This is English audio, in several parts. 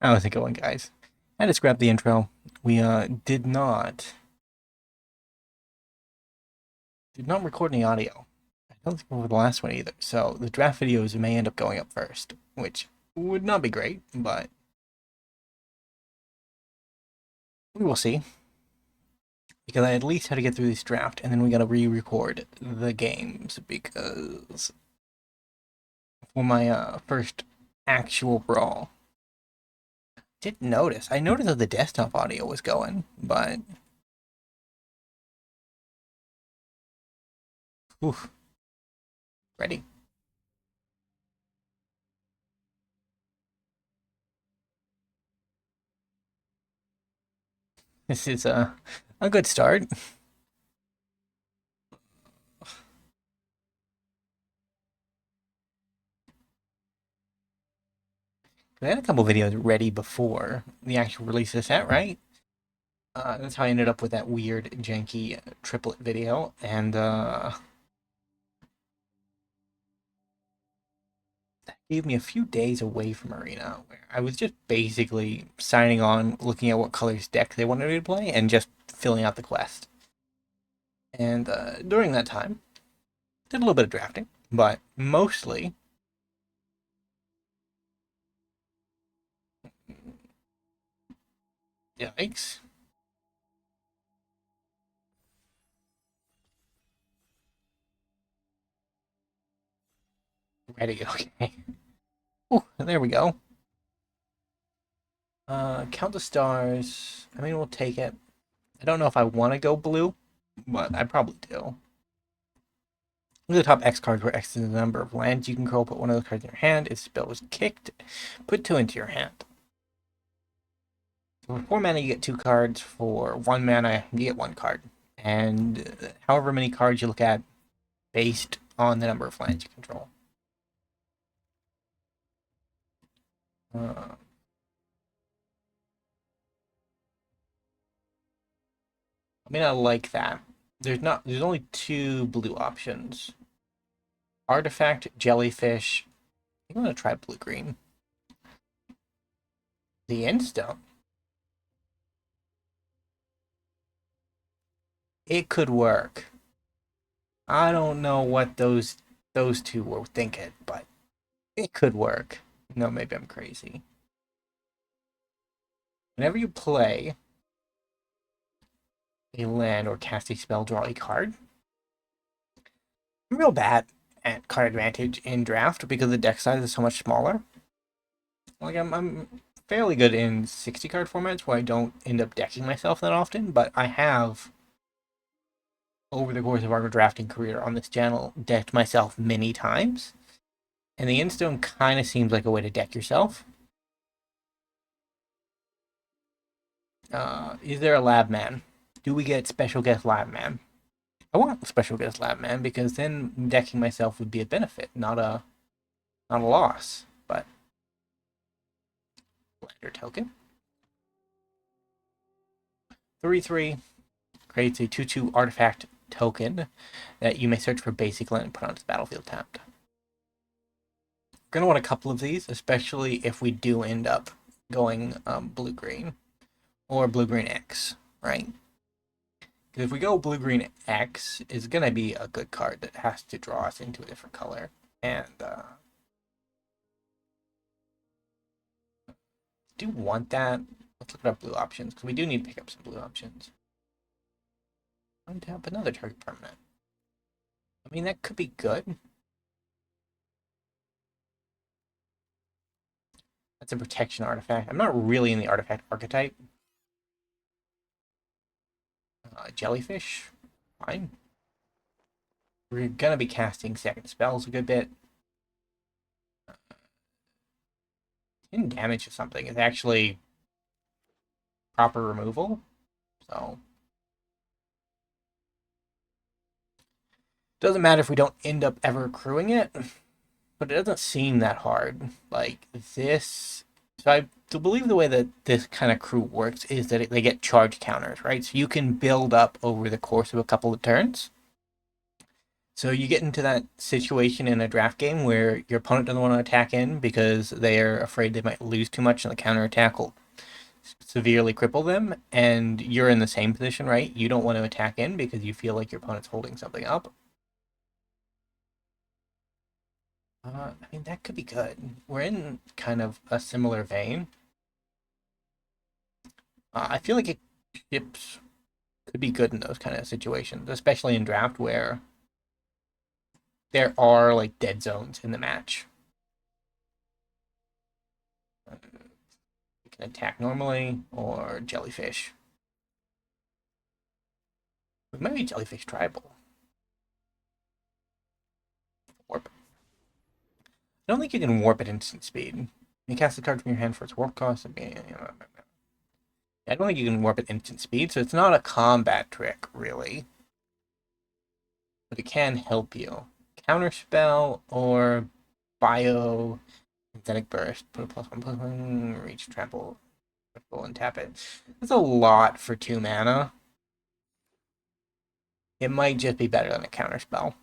How's it going, guys? I just grabbed the intro. We did not record any audio. I don't think over the last one either. So the draft videos may end up going up first, which would not be great, but we will see. Because I at least had to get through this draft, and then we gotta re-record the games because for my first actual brawl. Didn't notice. I noticed that the desktop audio was going, but oof, ready. This is a good start. I had a couple videos ready before the actual release of the set, right? That's how I ended up with that weird, janky triplet video, and that gave me a few days away from Arena, where I was just basically signing on, looking at what colors deck they wanted me to play, and just filling out the quest. And during that time, did a little bit of drafting, but mostly yikes. Ready, okay. Ooh, there we go. Count the stars. I mean, we'll take it. I don't know if I want to go blue, but I probably do. Look at the top X cards where X is the number of lands you can control. Put one of those cards in your hand. If the spell was kicked, put two into your hand. So for 4 mana, you get 2 cards. For 1 mana, you get 1 card. And however many cards you look at based on the number of lands you control. I mean, I like that. There's only 2 blue options. Artifact, Jellyfish. I'm gonna try blue-green. The Instone. It could work. I don't know what those two were thinking, but it could work. No, maybe I'm crazy. Whenever you play a land or cast a spell, draw a card. I'm real bad at card advantage in draft because the deck size is so much smaller. Like I'm fairly good in 60 card formats where I don't end up decking myself that often, but I have over the course of our drafting career on this channel decked myself many times. And the Instone kind of seems like a way to deck yourself. Is there a lab man? Do we get special guest lab man? I want special guest lab man because then decking myself would be a benefit, not a loss. But Blender token 3/3 creates a 2/2 artifact token that you may search for basic land and put onto the battlefield tapped. We're gonna want a couple of these, especially if we do end up going blue green or blue green X, right? Because if we go blue green X, it's gonna be a good card that has to draw us into a different color, and do want that. Let's look at our blue options because we do need to pick up some blue options. Untap another target permanent. I mean, that could be good. That's a protection artifact. I'm not really in the artifact archetype. Jellyfish, fine. We're gonna be casting second spells a good bit. 10 damage to something is actually proper removal. So doesn't matter if we don't end up ever accruing it, but it doesn't seem that hard. Like this. So I believe the way that this kind of crew works is that they get charge counters, right? So you can build up over the course of a couple of turns. So you get into that situation in a draft game where your opponent doesn't want to attack in because they're afraid they might lose too much and the counterattack will severely cripple them, and you're in the same position, right? You don't want to attack in because you feel like your opponent's holding something up. I mean, that could be good. We're in kind of a similar vein. I feel like it ships could be good in those kind of situations, especially in draft where there are like dead zones in the match. You can attack normally or jellyfish. We might be jellyfish tribal. Warp. I don't think you can warp at instant speed. You cast the card from your hand for its warp cost. I don't think you can warp at instant speed, so it's not a combat trick, really. But it can help you. Counterspell or bio synthetic burst. Put a +1/+1, reach, trample, and tap it. That's a lot for 2 mana. It might just be better than a counterspell.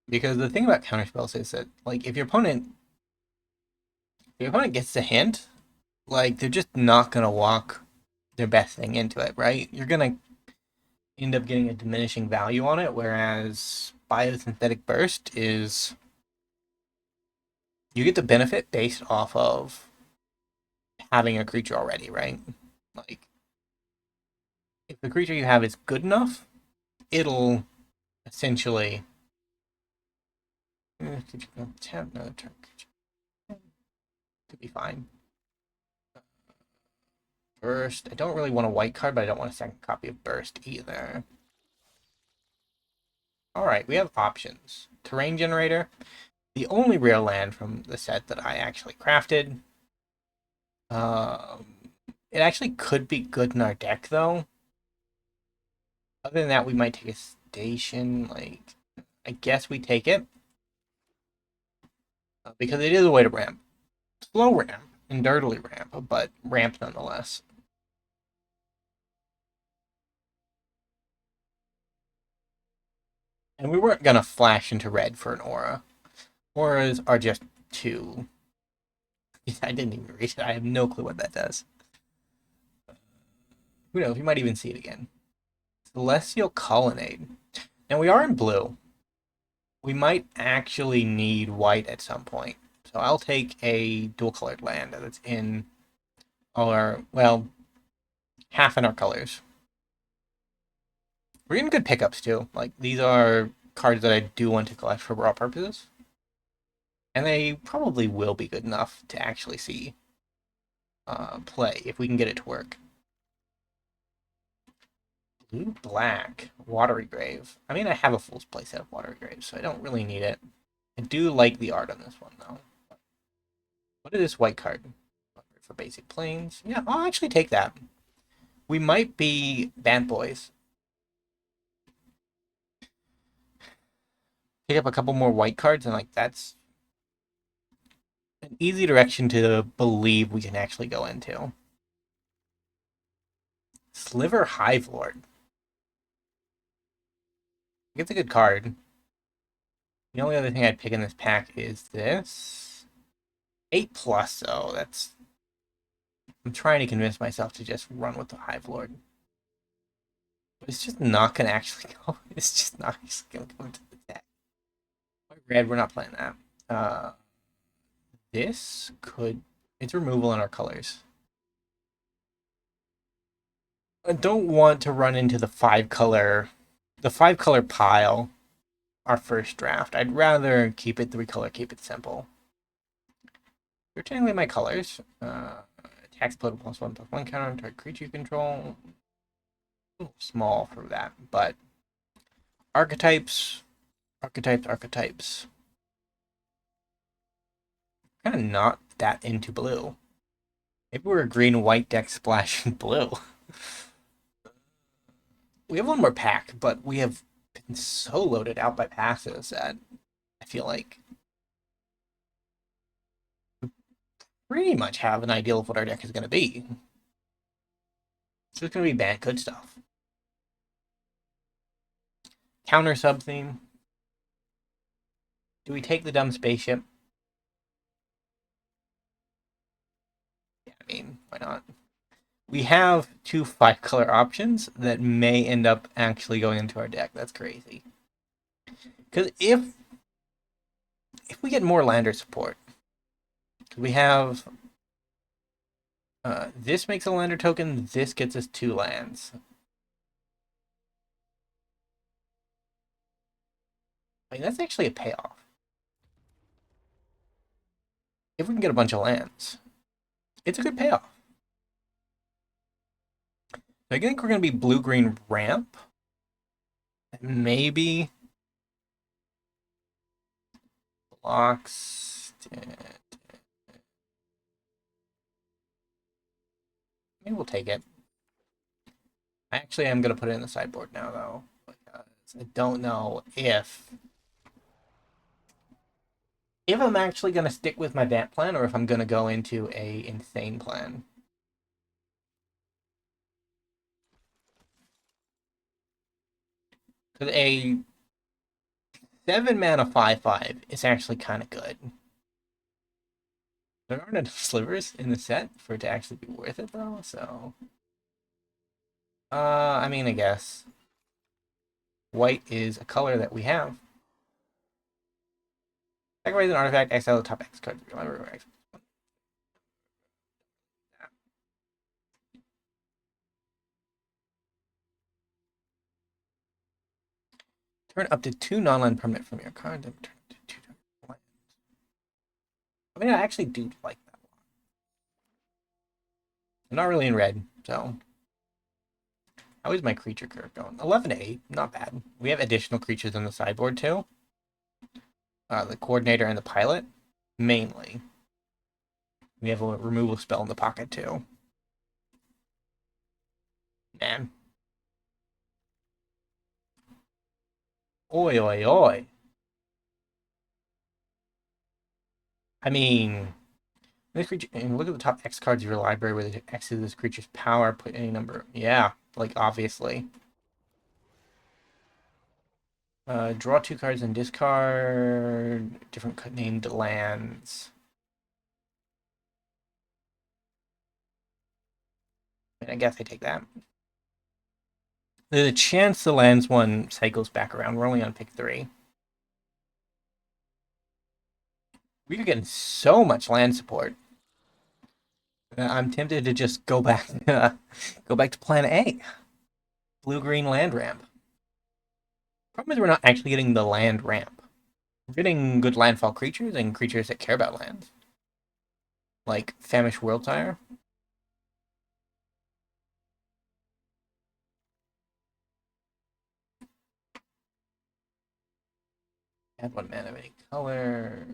Because the thing about counterspells is that, like, if your opponent gets a hint, like, they're just not gonna walk their best thing into it, right? You're gonna end up getting a diminishing value on it, whereas biosynthetic burst is you get the benefit based off of having a creature already, right? Like, if the creature you have is good enough, it'll essentially tap another turn. Could be fine. Burst. I don't really want a white card, but I don't want a second copy of Burst either. Alright, we have options. Terrain Generator. The only rare land from the set that I actually crafted. It actually could be good in our deck, though. Other than that, we might take a station. Like, I guess we take it. Because it is a way to ramp. Slow ramp and dirtily ramp, but ramp nonetheless. And we weren't gonna flash into red for an aura. Auras are just too. I didn't even read it. I have no clue what that does. Who knows? We might even see it again. Celestial Colonnade. Now we are in blue. We might actually need white at some point. So I'll take a dual colored land that's in our, well, half in our colors. We're getting good pickups too. Like, these are cards that I do want to collect for raw purposes. And they probably will be good enough to actually see play if we can get it to work. Blue black Watery Grave. I mean, I have a full playset of Watery Graves, so I don't really need it. I do like the art on this one though. What is this white card for basic planes? Yeah, I'll actually take that. We might be bad boys. Pick up a couple more white cards, and like that's an easy direction to believe we can actually go into. Sliver Hive Lord. It's a good card. The only other thing I'd pick in this pack is this. 8+, though. That's. I'm trying to convince myself to just run with the Hive Lord. But it's just not going to actually go. It's just not going to go into the deck. Red, we're not playing that. This could. It's removal in our colors. I don't want to run into the 5-color pile our first draft. I'd rather keep it 3-color, keep it simple. They're technically my colors. Attacks split +1/+1 counter on target creature you control. Small for that, but archetypes. Kind of not that into blue. Maybe we're a green-white deck splashing blue. We have one more pack, but we have been so loaded out by passes that I feel like we pretty much have an idea of what our deck is going to be. So it's going to be bad, good stuff. Counter sub-theme. Do we take the dumb spaceship? Yeah, I mean, why not? We have 2 5-color options that may end up actually going into our deck. That's crazy. Because if we get more lander support, we have this makes a lander token. This gets us 2 lands. I mean, that's actually a payoff. If we can get a bunch of lands, it's a good payoff. I think we're going to be blue-green ramp. Maybe blocks. Maybe we'll take it. I actually am going to put it in the sideboard now, though. Because I don't know if I'm actually going to stick with my Vamp plan or if I'm going to go into a insane plan. Because a 7-mana 5/5 is actually kind of good. There aren't enough slivers in the set for it to actually be worth it, though, so... I mean, I guess. White is a color that we have. Sacrifice an artifact, exile the top X card. Turn up to 2 non-land permanent from your card, then turn to 2 lands. I mean, I actually do like that one. I'm not really in red, so... How is my creature curve going? 11 to 8, not bad. We have additional creatures on the sideboard, too. The Coordinator and the Pilot, mainly. We have a removal spell in the pocket, too. Man. Oi, oi, oi. I mean... This creature, and look at the top X cards of your library where the X is this creature's power. Put any number. Yeah, like obviously. Draw 2 cards and discard different named lands. I mean, I guess I take that. There's a chance the lands one cycles back around. We're only on pick 3. We're getting so much land support. I'm tempted to just go back, go back to Plan A. Blue-green land ramp. Problem is we're not actually getting the land ramp. We're getting good landfall creatures and creatures that care about lands. Like Famished Worldtire. Add 1 mana of any color.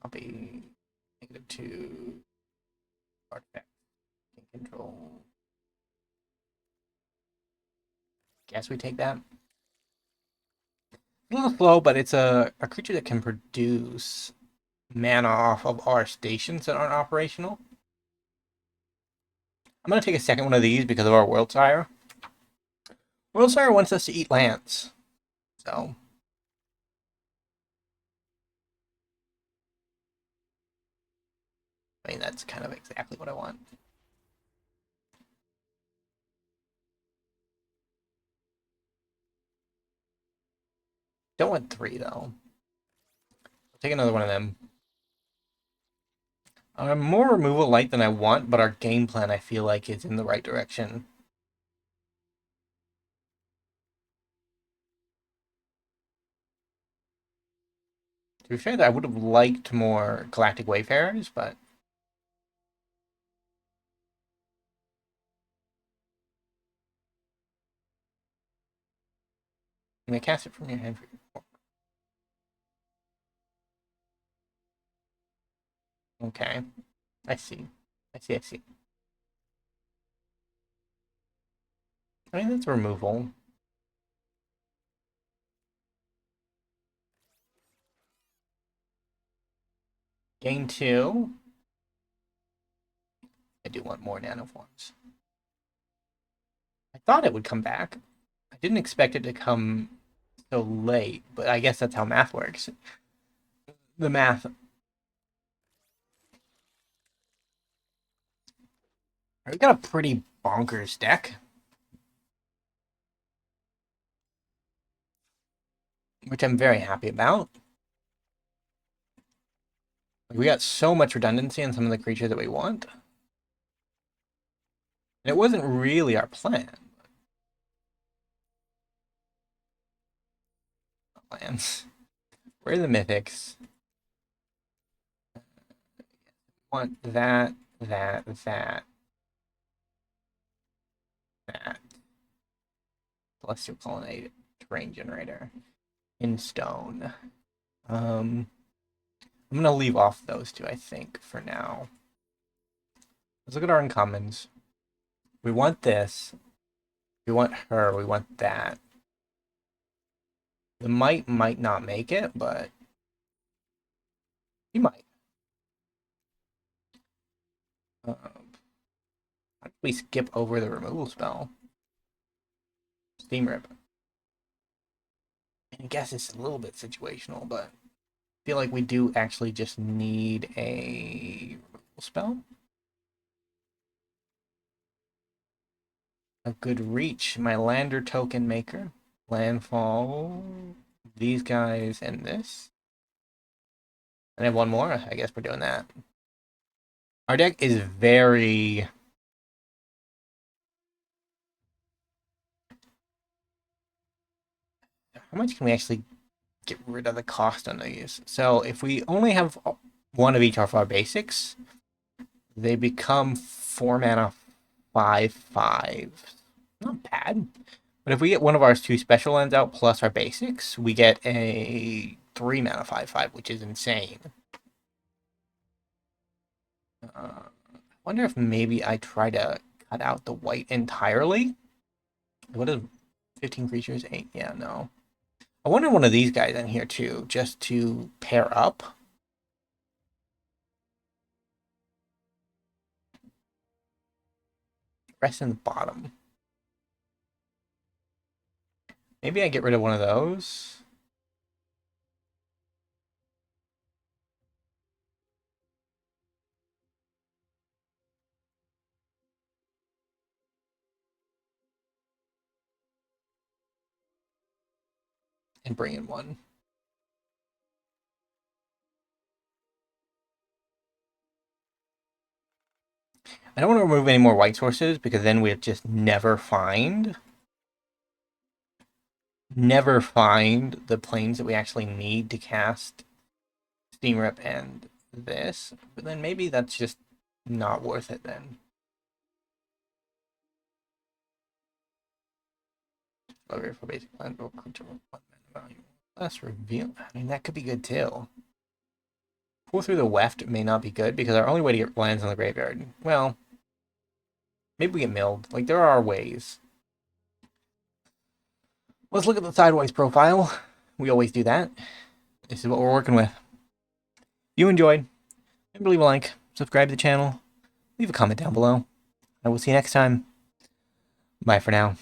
Copy. -2. Artifact. Control. Guess we take that. A little slow, but it's a creature that can produce mana off of our stations that aren't operational. I'm going to take a second one of these because of our Worldtire. Worldtire wants us to eat lands. So... I mean, that's kind of exactly what I want. Don't want 3, though. I'll take another one of them. I'm more removal light than I want, but our game plan, I feel like, is in the right direction. To be fair, I would have liked more Galactic Wayfarers, but... You may cast it from your hand for your... Okay. I see. I see. I mean, that's removal. Gain 2. I do want more nanoforms. thought it would come back. I didn't expect it to come so late, but I guess that's how math works. The math. We got a pretty bonkers deck, which I'm very happy about. We got so much redundancy in some of the creatures that we want. And it wasn't really our plan. Lands. Where are the mythics? Want that, that, that. Celestial Colonnade, Terrain Generator, in stone. I'm gonna leave off those two, I think, for now. Let's look at our uncommons. We want this. We want her. We want that. The might not make it, but he might. How do we skip over the removal spell? Steam Rip. I guess it's a little bit situational, but I feel like we do actually just need a removal spell. A good reach. My lander token maker. Landfall. These guys and this. And then one more. I guess we're doing that. Our deck is very... How much can we actually get rid of the cost on these? So if we only have one of each of our basics, they become 4 mana 5/5. Not bad. But if we get one of our 2 special lands out plus our basics, we get a 3 mana 5/5, which is insane. I wonder if maybe I try to cut out the white entirely. What is 15 creatures? 8? Yeah, no. I wanted one of these guys in here too, just to pair up. Rest in the bottom. Maybe I get rid of one of those. And bring in one. I don't want to remove any more white sources because then we'll just never find the planes that we actually need to cast Steam Rip and this. But then maybe that's just not worth it then. For basic land or creature with 1 mana value. Less reveal. I mean, that could be good too. Pull through the weft may not be good because our only way to get lands in the graveyard. Well, maybe we get milled. Like, there are ways. Let's look at the sideways profile. We always do that. This is what we're working with. If you enjoyed, remember to leave a like, subscribe to the channel, leave a comment down below. I will see you next time. Bye for now.